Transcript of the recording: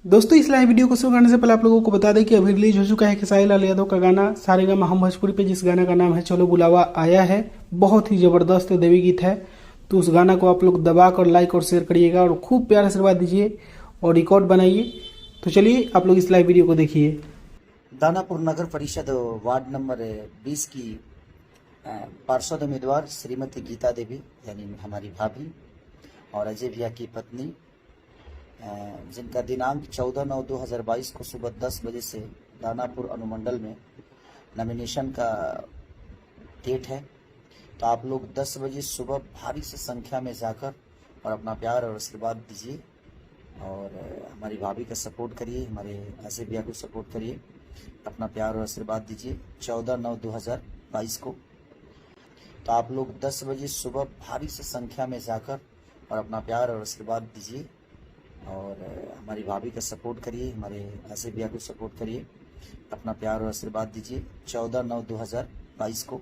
दोस्तों, इस live video को शुरू करने से पहले आप लोगों को बता दें कि अभी रिलीज हो चुका है खेसारी लाल यादव का गाना सारेगामा हम भोजपुरी पे, जिस गाना का नाम है चलो बुलावा आया है। बहुत ही ज़बरदस्त देवी गीत है। तो उस गाना को आप लोग दबा कर लाइक और शेयर करिएगा और खूब प्यार आशीर्वाद दीजिए और रिकॉर्ड बनाइए। तो चलिए आप लोग इस लाइव वीडियो को देखिए। दानापुर नगर परिषद वार्ड नंबर 20 की पार्षद उम्मीदवार श्रीमती गीता देवी यानी हमारी भाभी और अजय भैया की पत्नी, जिनका दिनांक 14/9/2022 को सुबह 10 बजे से दानापुर अनुमंडल में नॉमिनेशन का डेट है। तो आप लोग 10 बजे सुबह भारी से संख्या में जाकर और अपना प्यार और आशीर्वाद दीजिए और हमारी भाभी का सपोर्ट करिए, हमारे अजय भैया को सपोर्ट करिए, अपना प्यार और आशीर्वाद दीजिए 14/9/2022 को। तो आप लोग 10 बजे सुबह भारी से संख्या में जाकर और अपना प्यार और आशीर्वाद दीजिए और हमारी भाभी का सपोर्ट करिए, हमारे अजय भैया को सपोर्ट करिए, अपना प्यार और आशीर्वाद दीजिए 14/9/2022 को।